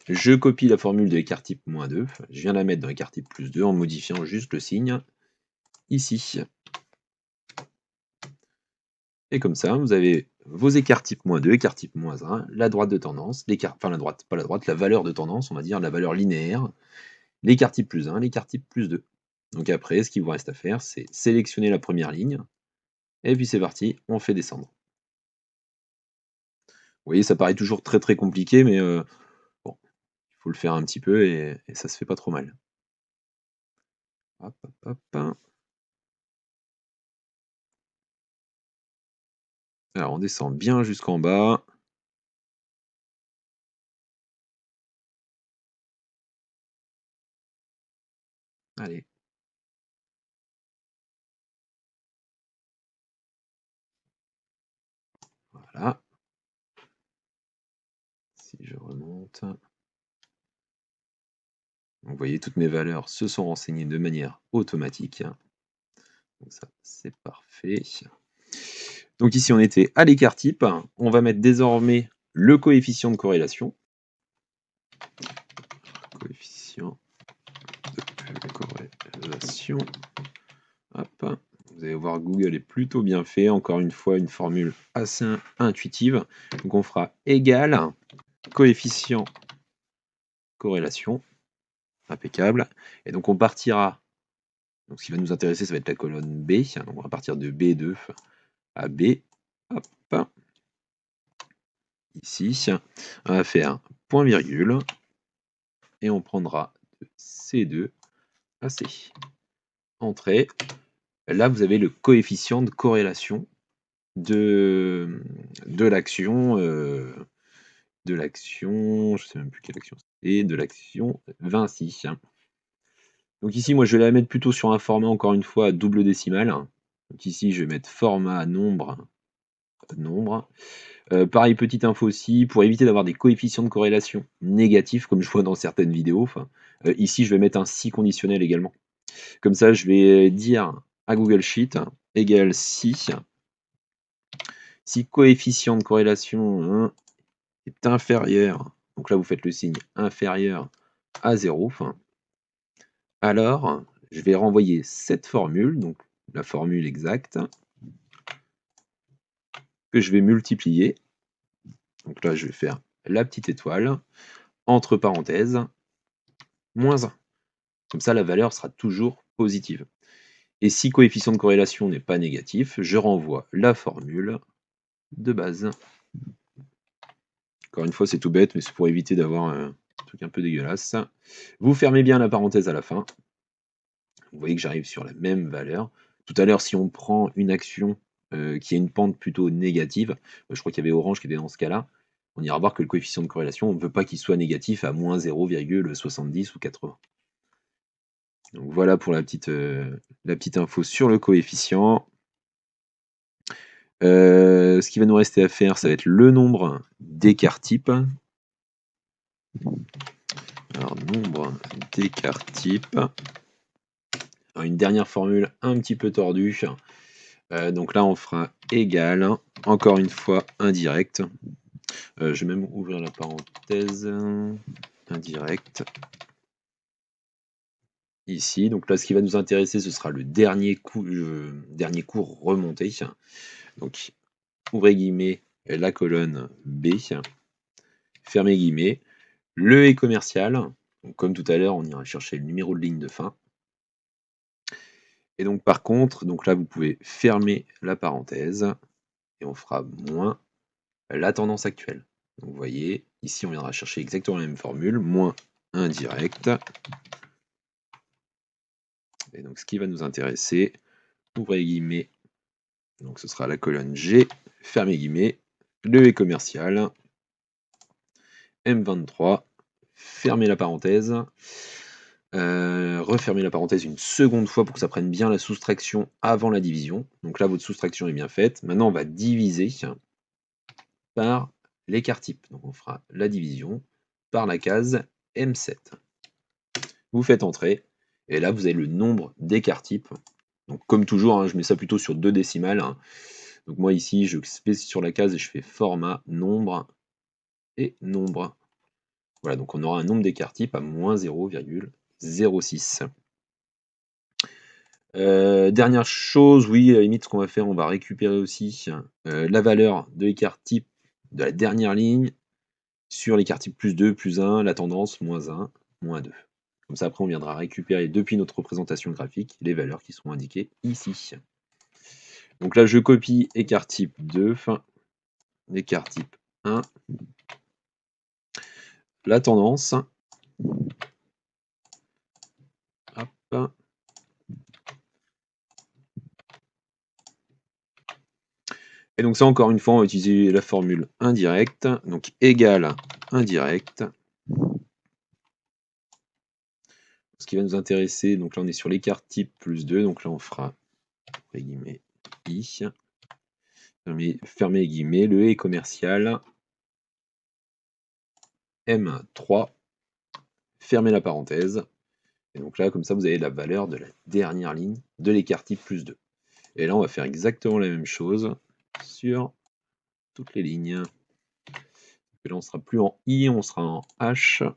Je copie la formule de l'écart type -2, je viens la mettre dans l'écart type +2 en modifiant juste le signe ici. Et comme ça, vous avez vos écarts type -2, écart type -1, la droite de tendance, enfin la droite, pas la droite, la valeur de tendance, on va dire, la valeur linéaire, l'écart type +1, l'écart type +2. Donc après, ce qu'il vous reste à faire, c'est sélectionner la première ligne, et puis c'est parti, on fait descendre. Vous voyez, ça paraît toujours très très compliqué, mais bon, il faut le faire un petit peu et ça se fait pas trop mal. Hop, hop, hop. Alors on descend bien jusqu'en bas. Allez. Voilà. Si je remonte. Donc, vous voyez, toutes mes valeurs se sont renseignées de manière automatique. Donc ça, c'est parfait. Donc ici, on était à l'écart type. On va mettre désormais le coefficient de corrélation. Coefficient de corrélation. Hop. Vous allez voir, Google est plutôt bien fait. Encore une fois, une formule assez intuitive. Donc on fera égal coefficient corrélation. Impeccable. Et donc on partira. Donc ce qui va nous intéresser, ça va être la colonne B. Donc on va partir de B2 à B. Hop. Ici, on va faire point virgule. Et on prendra de C2 à C. Entrée. Là, vous avez le coefficient de corrélation de l'action. Je ne sais même plus quelle action c'est, de l'action Vinci. Donc ici, moi, je vais la mettre plutôt sur un format, encore une fois, à double décimale. Donc ici, je vais mettre format nombre. Pareil, petite info aussi, pour éviter d'avoir des coefficients de corrélation négatifs, comme je vois dans certaines vidéos, ici, je vais mettre un si conditionnel également. Comme ça, je vais dire à Google Sheet égale si coefficient de corrélation est inférieur, donc là, vous faites le signe inférieur à 0, Alors, je vais renvoyer cette formule, donc la formule exacte, que je vais multiplier. Donc là, je vais faire la petite étoile, entre parenthèses, moins 1. Comme ça, la valeur sera toujours positive. Et si coefficient de corrélation n'est pas négatif, je renvoie la formule de base. Encore une fois, c'est tout bête, mais c'est pour éviter d'avoir un truc un peu dégueulasse. Vous fermez bien la parenthèse à la fin. Vous voyez que j'arrive sur la même valeur. Tout à l'heure, si on prend une action qui a une pente plutôt négative, je crois qu'il y avait orange qui était dans ce cas-là, on ira voir que le coefficient de corrélation, on ne veut pas qu'il soit négatif à moins 0,70 ou 80. Donc voilà pour la petite info sur le coefficient. Ce qui va nous rester à faire, ça va être le nombre d'écarts types. Alors, nombre d'écarts types. Une dernière formule un petit peu tordue. Donc là, on fera égal, encore une fois, indirect. Je vais même ouvrir la parenthèse. Indirect. Ici. Donc là, ce qui va nous intéresser, ce sera le dernier cours remonté. Donc, ouvrez guillemets, la colonne B. Fermez guillemets. Le est commercial. Donc, comme tout à l'heure, on ira chercher le numéro de ligne de fin. Et donc par contre, donc là vous pouvez fermer la parenthèse et on fera moins la tendance actuelle. Donc vous voyez, ici on viendra chercher exactement la même formule, moins indirect. Et donc ce qui va nous intéresser, ouvrez guillemets, donc ce sera la colonne G, fermez guillemets, le est commercial, M23, fermez la parenthèse. Refermez la parenthèse une seconde fois pour que ça prenne bien la soustraction avant la division. Donc là, votre soustraction est bien faite. Maintenant, on va diviser par l'écart type. Donc on fera la division par la case M7. Vous faites entrer, et là, vous avez le nombre d'écart types. Donc comme toujours, je mets ça plutôt sur 2 décimales. Donc moi ici, je fais sur la case et je fais format, nombre et nombre. Voilà, donc on aura un nombre d'écart type à moins 0,06. Dernière chose, oui, à la limite, ce qu'on va faire, on va récupérer aussi la valeur de l'écart type de la dernière ligne sur l'écart type plus 2, plus 1, la tendance, moins 1, moins 2. Comme ça, après, on viendra récupérer depuis notre représentation graphique les valeurs qui seront indiquées ici. Donc là, je copie écart type 2, écart type 1, la tendance. Hop. Et donc ça, encore une fois, on va utiliser la formule indirecte. Donc égal indirect. Ce qui va nous intéresser, donc là on est sur l'écart type plus 2, donc là on fera guillemets, i, fermez les guillemets, le est commercial, M3, fermez la parenthèse, et donc là comme ça vous avez la valeur de la dernière ligne de l'écart type plus 2. Et là on va faire exactement la même chose sur toutes les lignes. Et là on sera plus en I, on sera en H.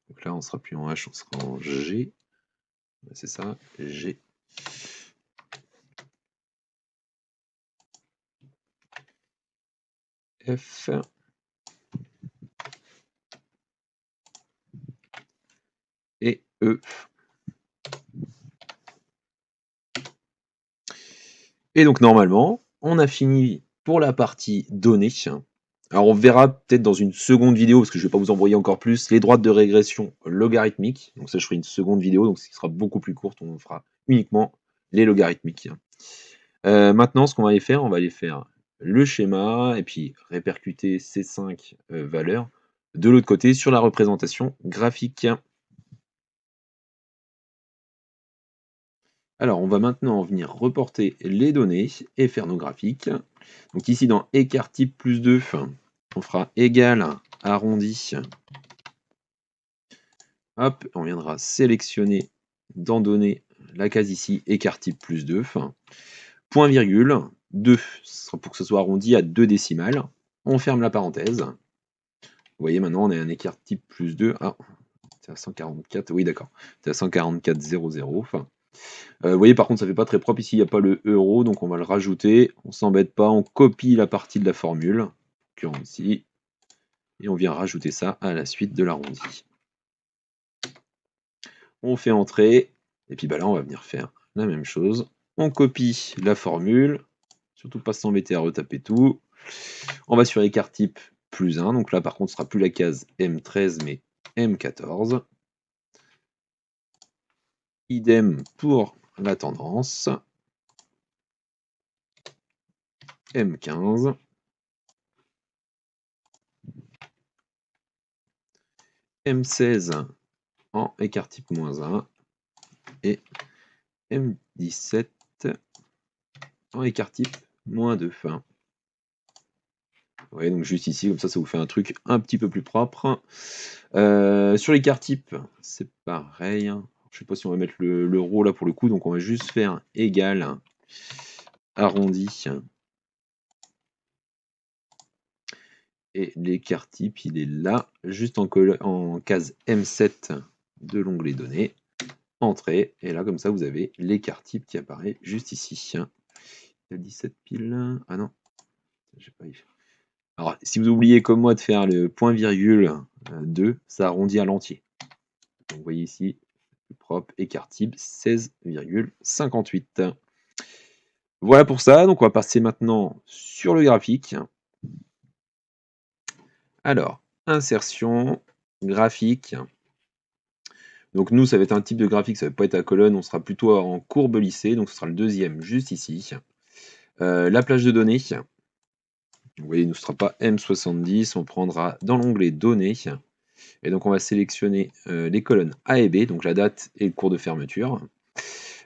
Donc là on sera plus en H, on sera en G. C'est ça, G. F. Et E. Et donc normalement, on a fini pour la partie données. Alors on verra peut-être dans une seconde vidéo, parce que je ne vais pas vous envoyer encore plus, les droites de régression logarithmiques. Donc ça, je ferai une seconde vidéo, donc ce qui sera beaucoup plus courte, on fera uniquement les logarithmiques. Maintenant, ce qu'on va aller faire, on va aller faire le schéma, et puis répercuter ces 5 valeurs de l'autre côté sur la représentation graphique. Alors, on va maintenant venir reporter les données et faire nos graphiques. Donc ici, dans écart type plus 2, on fera égal arrondi. Hop, on viendra sélectionner dans données la case ici, écart type plus 2. Point virgule, 2, ce sera pour que ce soit arrondi à 2 décimales. On ferme la parenthèse. voyez, maintenant, on a un écart type plus 2. Ah, c'est à 144. Oui, d'accord. C'est à 144,00. Enfin, vous voyez, par contre, ça fait pas très propre ici. Il n'y a pas le euro, donc on va le rajouter. On s'embête pas. On copie la partie de la formule, ici, et on vient rajouter ça à la suite de l'arrondi. On fait entrer, et puis bah là, on va venir faire la même chose. On copie la formule, surtout pas s'embêter à retaper tout. On va sur écart type plus 1, donc là, par contre, ce sera plus la case M13, mais M14. Idem pour la tendance. M15. M16 en écart type moins 1. Et M17 en écart type moins 2. Ouais, donc juste ici, comme ça vous fait un truc un petit peu plus propre. Sur l'écart type, c'est pareil. Je sais pas si on va mettre l'euro là pour le coup, donc on va juste faire égal, arrondi. Et l'écart type, il est là, juste en case M7 de l'onglet données. Entrée, et là, comme ça, vous avez l'écart type qui apparaît juste ici. Il y a 17 piles. Ah non, j'ai pas eu. Alors, si vous oubliez comme moi de faire le point virgule 2, ça arrondit à l'entier. Donc, vous voyez ici, plus propre, écart type 16,58. Voilà pour ça, donc on va passer maintenant sur le graphique. Alors, insertion, graphique. Donc nous, ça va être un type de graphique, ça ne va pas être à colonne, on sera plutôt en courbe lissée, donc ce sera le deuxième juste ici. La plage de données, vous voyez, il ne sera pas M70, on prendra dans l'onglet données, et donc on va sélectionner les colonnes A et B, donc la date et le cours de fermeture.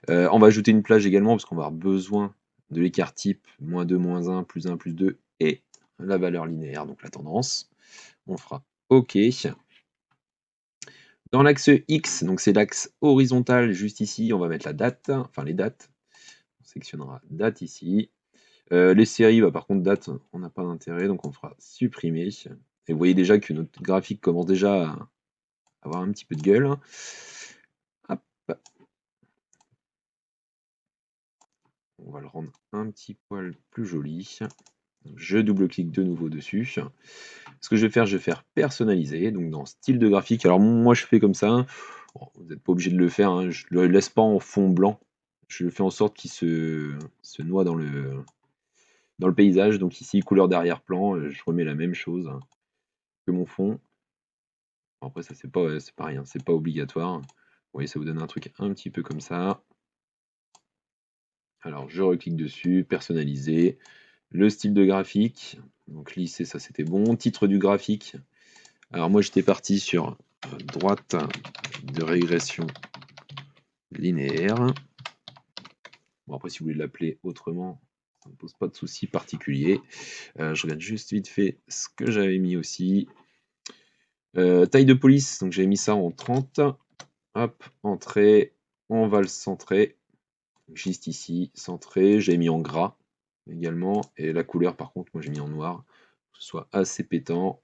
On va ajouter une plage également, parce qu'on va avoir besoin de l'écart type, -2, -1, +1, +2, et la valeur linéaire, donc la tendance. On fera OK. Dans l'axe X, donc c'est l'axe horizontal juste ici, on va mettre la date, enfin les dates. On sélectionnera date ici. Les séries, bah, par contre, date, on n'a pas d'intérêt, donc on fera supprimer. Et vous voyez déjà que notre graphique commence déjà à avoir un petit peu de gueule. Hop. On va le rendre un petit poil plus joli. Je double-clique de nouveau dessus. Ce que je vais faire personnaliser, donc dans style de graphique. Alors moi je fais comme ça. Bon, vous n'êtes pas obligé de le faire, hein. Je le laisse pas en fond blanc. Je fais en sorte qu'il se noie dans le paysage. Donc ici, couleur d'arrière-plan, je remets la même chose que mon fond. Bon, après ça c'est pas rien, c'est pas obligatoire. Vous voyez, ça vous donne un truc un petit peu comme ça. Alors je reclique dessus, personnaliser. Le style de graphique, donc lycée, ça c'était bon. Titre du graphique, alors moi j'étais parti sur droite de régression linéaire. Bon, après si vous voulez l'appeler autrement, ça ne pose pas de souci particulier. Je regarde juste vite fait ce que j'avais mis aussi. Taille de police, donc j'avais mis ça en 30. Hop, entrée, on va le centrer. Juste ici, centré, j'ai mis en gras également. Et la couleur par contre, moi j'ai mis en noir, que ce soit assez pétant.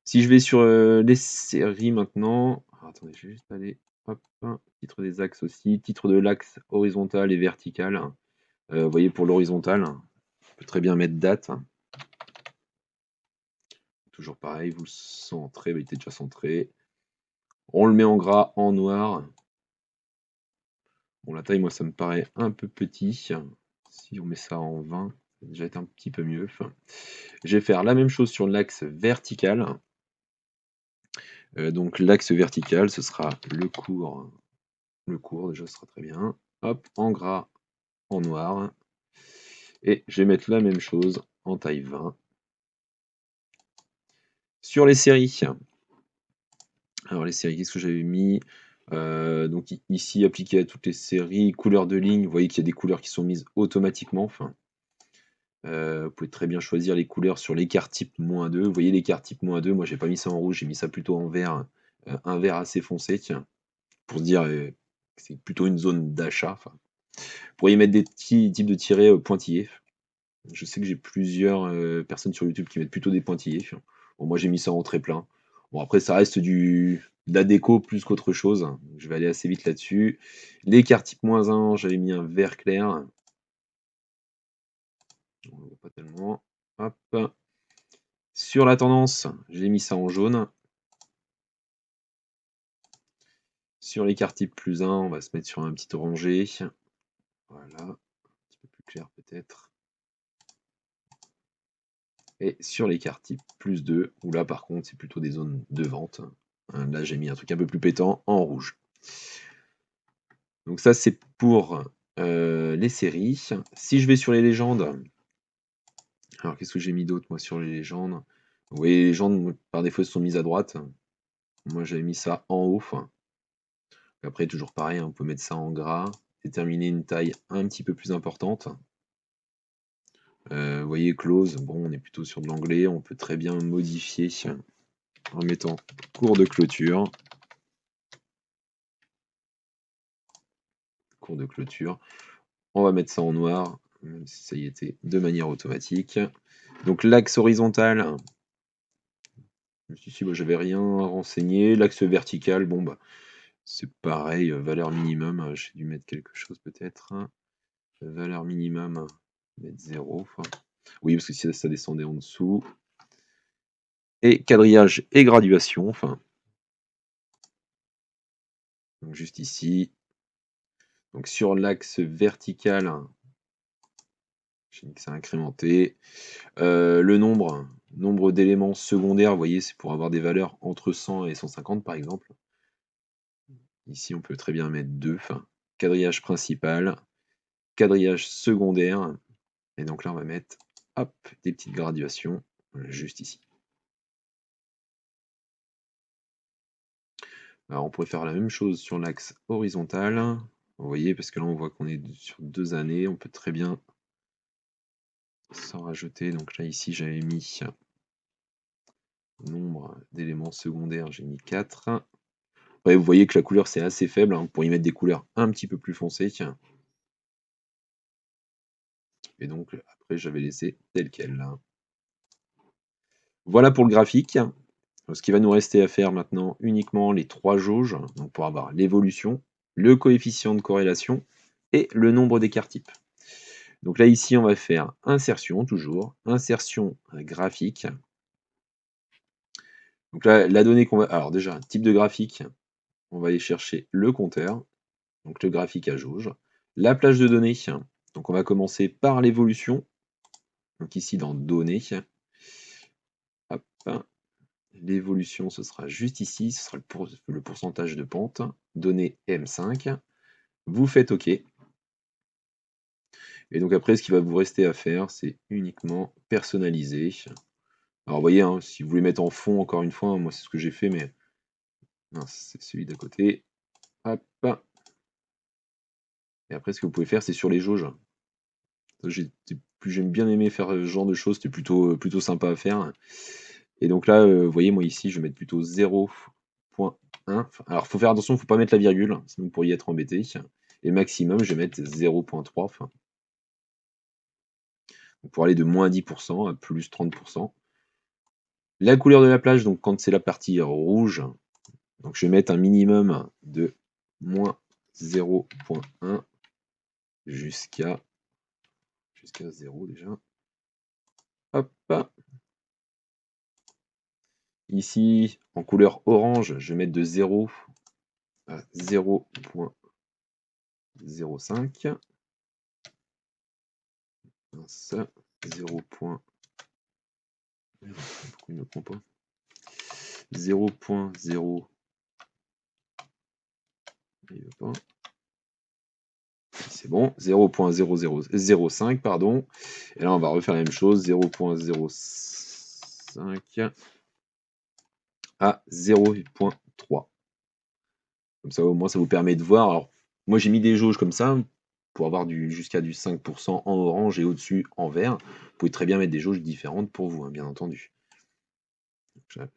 Si je vais sur les séries maintenant, attendez, je vais juste aller, hop, titre des axes aussi, titre de l'axe horizontal et vertical. Vous voyez pour l'horizontal, on peut très bien mettre date. Toujours pareil, vous le centrez, il était déjà centré. On le met en gras, en noir. Bon, la taille, moi, ça me paraît un peu petit. Si on met ça en 20, ça va déjà être un petit peu mieux. Je vais faire la même chose sur l'axe vertical. Donc l'axe vertical, ce sera le cours. Le cours, déjà, ce sera très bien. Hop, en gras, en noir. Et je vais mettre la même chose en taille 20. Sur les séries. Alors les séries, qu'est-ce que j'avais mis? Donc ici, appliqué à toutes les séries, couleur de ligne, vous voyez qu'il y a des couleurs qui sont mises automatiquement. Vous pouvez très bien choisir les couleurs sur l'écart type -2. Vous voyez l'écart type -2, moi j'ai pas mis ça en rouge, j'ai mis ça plutôt en vert, un vert assez foncé, tiens, pour se dire que c'est plutôt une zone d'achat. Vous pourriez mettre des petits types de tirets pointillés. Je sais que j'ai plusieurs personnes sur YouTube qui mettent plutôt des pointillés. Bon, moi j'ai mis ça en très plein. Bon, après ça reste de la déco plus qu'autre chose. Je vais aller assez vite là-dessus. L'écart type -1, j'avais mis un vert clair. On le voit pas tellement. Hop. Sur la tendance, j'ai mis ça en jaune. Sur l'écart type +1, on va se mettre sur un petit orangé. Voilà, un petit peu plus clair peut-être. Et sur l'écart type +2, où là par contre c'est plutôt des zones de vente. Là j'ai mis un truc un peu plus pétant en rouge. Donc ça c'est pour les séries. Si je vais sur les légendes, alors qu'est-ce que j'ai mis d'autre moi sur les légendes? Vous voyez les légendes par défaut sont mises à droite. Moi j'avais mis ça en haut. Après toujours pareil, on peut mettre ça en gras, déterminer une taille un petit peu plus importante. Vous voyez close, bon on est plutôt sur de l'anglais, on peut très bien modifier en mettant cours de clôture. Cours de clôture. On va mettre ça en noir, même si ça y était de manière automatique. Donc l'axe horizontal, ici bah, j'avais rien renseigné. L'axe vertical, bon bah c'est pareil, valeur minimum, j'ai dû mettre quelque chose peut-être. Valeur minimum, mettre 0. Oui, parce que si ça descendait en dessous. Et quadrillage et graduation, donc juste ici. Donc sur l'axe vertical, j'ai mis que ça incrémenté. Le nombre d'éléments secondaires, vous voyez, c'est pour avoir des valeurs entre 100 et 150 par exemple. Ici, on peut très bien mettre 2. Quadrillage principal, quadrillage secondaire. Et donc là, on va mettre hop, des petites graduations juste ici. Alors, on pourrait faire la même chose sur l'axe horizontal. Vous voyez, parce que là, on voit qu'on est sur 2 années. On peut très bien s'en rajouter. Donc là, ici, j'avais mis nombre d'éléments secondaires, j'ai mis 4. Après, vous voyez que la couleur, c'est assez faible. Vous pourriez mettre des couleurs un petit peu plus foncées. Et donc, après, j'avais laissé tel quel. Voilà pour le graphique. Ce qui va nous rester à faire maintenant uniquement les 3 jauges, donc pour avoir l'évolution, le coefficient de corrélation et le nombre d'écarts types. Donc là, ici, on va faire insertion, toujours, insertion graphique. Donc là, la donnée qu'on va... Alors déjà, type de graphique, on va aller chercher le compteur, donc le graphique à jauge. La plage de données, donc on va commencer par l'évolution, donc ici dans données. Hop. L'évolution, ce sera juste ici, ce sera le pourcentage de pente, données M5. Vous faites OK. Et donc après, ce qui va vous rester à faire, c'est uniquement personnaliser. Alors vous voyez, si vous voulez mettre en fond, encore une fois, moi c'est ce que j'ai fait, mais non, c'est celui d'à côté. Hop. Et après, ce que vous pouvez faire, c'est sur les jauges. J'aime bien aimé faire ce genre de choses, c'était plutôt sympa à faire. Et donc là, vous voyez, moi ici, je vais mettre plutôt 0.1. Alors, faut faire attention, faut pas mettre la virgule, sinon vous pourriez être embêté. Et maximum, je vais mettre 0.3. Pour aller de moins 10% à plus 30%. La couleur de la plage, donc quand c'est la partie rouge, donc je vais mettre un minimum de moins 0.1 jusqu'à 0 déjà. Hop. Ici, en couleur orange, je vais mettre de 0 à 0.05. 0. Pourquoi il ne prend pas 0.0. Il veut pas. C'est bon, 0.0005, pardon. Et là, on va refaire la même chose, 0.05 à 0.3. Comme ça, au moins, ça vous permet de voir. Alors, moi, j'ai mis des jauges comme ça pour avoir jusqu'à du 5% en orange et au-dessus en vert. Vous pouvez très bien mettre des jauges différentes pour vous, bien entendu.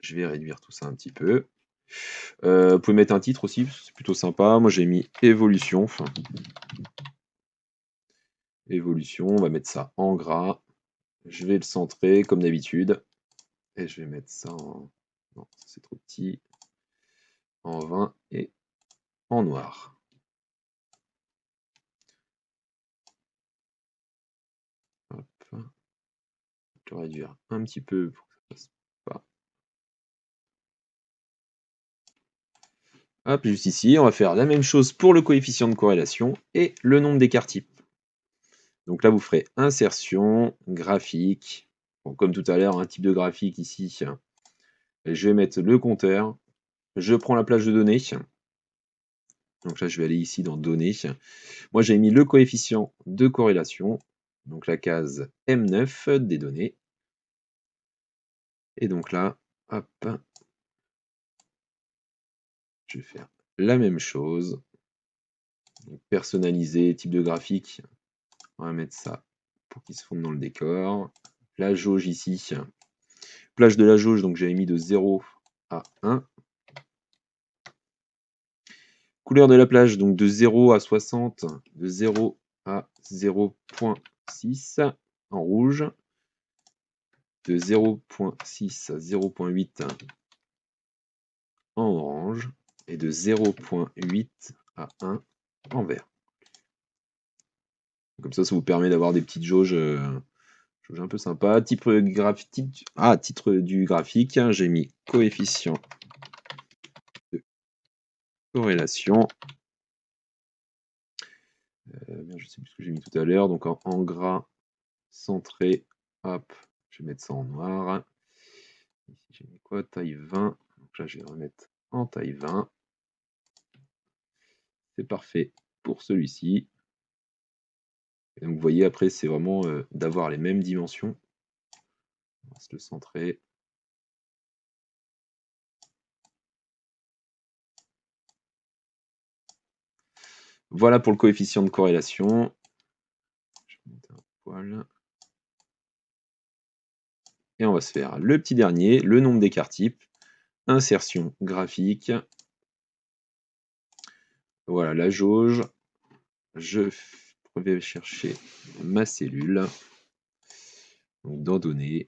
Je vais réduire tout ça un petit peu. Vous pouvez mettre un titre aussi, c'est plutôt sympa. Moi, j'ai mis évolution. Évolution, on va mettre ça en gras. Je vais le centrer comme d'habitude. Et je vais mettre ça en... Non, c'est trop petit. En 20 et en noir. Hop. Je vais réduire un petit peu pour que ça passe pas. Hop, juste ici, on va faire la même chose pour le coefficient de corrélation et le nombre d'écarts types. Donc là, vous ferez insertion, graphique. Bon, comme tout à l'heure, un type de graphique ici. Je vais mettre le compteur. Je prends la plage de données. Donc là, je vais aller ici dans données. Moi, j'ai mis le coefficient de corrélation. Donc la case M9 des données. Et donc là, hop, je vais faire la même chose. Donc, personnaliser, type de graphique. On va mettre ça pour qu'il se fonde dans le décor. La jauge ici. Plage de la jauge, donc j'avais mis de 0 à 1. Couleur de la plage, donc de 0 à 60, de 0 à 0.6 en rouge, de 0.6 à 0.8 en orange, et de 0.8 à 1 en vert. Comme ça vous permet d'avoir des petites jauges, un peu sympa. Titre du graphique, j'ai mis coefficient de corrélation. Je sais plus ce que j'ai mis tout à l'heure, donc en gras centré, hop, je vais mettre ça en noir. Ici j'ai mis quoi? Taille 20. Donc là je vais remettre en taille 20. C'est parfait pour celui-ci. Donc vous voyez après c'est vraiment d'avoir les mêmes dimensions. On va se le centrer. Voilà pour le coefficient de corrélation. Je vais monter un poil. Et on va se faire le petit dernier, le nombre d'écarts types. Insertion graphique. Voilà la jauge. Je vais chercher ma cellule. Donc dans données.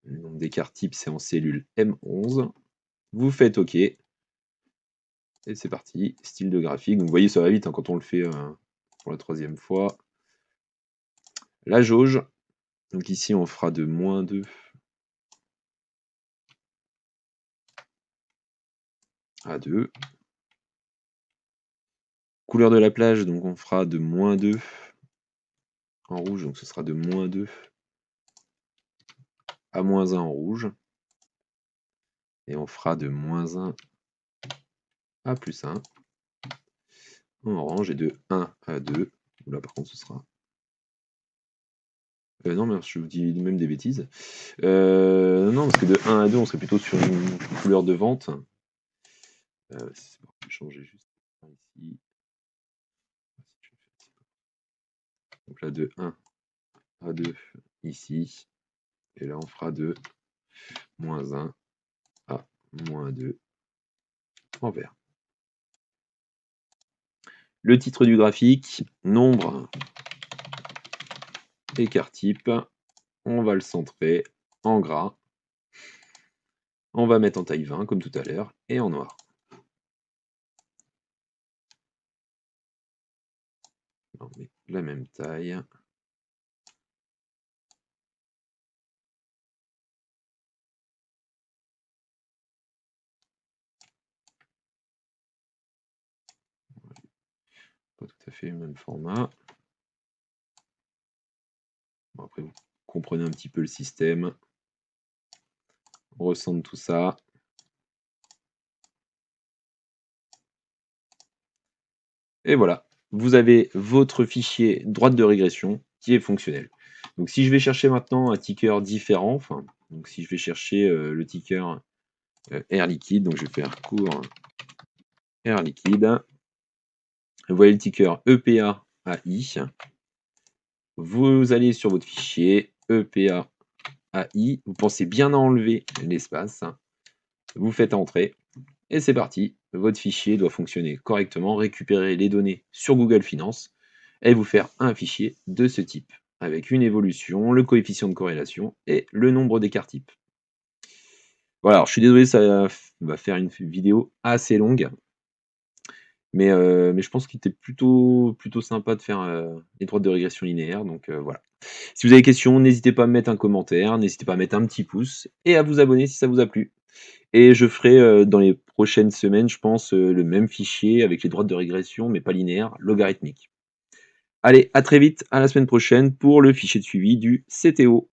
Le nombre d'écarts types, c'est en cellule M11. Vous faites OK. Et c'est parti. Style de graphique. Donc vous voyez, ça va vite hein, quand on le fait pour la troisième fois. La jauge. Donc ici, on fera de -2 à 2. Couleur de la plage, donc on fera de -2 en rouge. Donc ce sera de -2 à -1 en rouge. Et on fera de -1 à +1 en orange et de 1 à 2. Là par contre ce sera... non mais je vous dis même des bêtises. Non parce que de 1 à 2 on serait plutôt sur une couleur de vente. Je vais changer juste ici. Donc là de 1 à 2 ici. Et là on fera de -1 à -2 en vert. Le titre du graphique, nombre, écart type, on va le centrer en gras. On va mettre en taille 20 comme tout à l'heure et en noir. On met la même taille. Pas tout à fait le même format. Bon, après, vous comprenez un petit peu le système. On recentre tout ça. Et voilà, vous avez votre fichier droite de régression qui est fonctionnel. Donc si je vais chercher maintenant un ticker différent, donc si je vais chercher le ticker air liquide, donc je vais faire cours air liquide. Vous voyez le ticker EPA AI. Vous allez sur votre fichier EPA AI. Vous pensez bien à enlever l'espace. Vous faites entrer. Et c'est parti. Votre fichier doit fonctionner correctement, récupérer les données sur Google Finance et vous faire un fichier de ce type. avec une évolution, le coefficient de corrélation et le nombre d'écarts types. Voilà, alors je suis désolé, ça va faire une vidéo assez longue, mais je pense qu'il était plutôt sympa de faire, les droites de régression linéaire, donc voilà. Si vous avez des questions, n'hésitez pas à me mettre un commentaire, n'hésitez pas à mettre un petit pouce et à vous abonner si ça vous a plu. Et je ferai, dans les prochaines semaines, je pense, le même fichier avec les droites de régression, mais pas linéaires, logarithmiques. Allez, à très vite, à la semaine prochaine pour le fichier de suivi du CTO.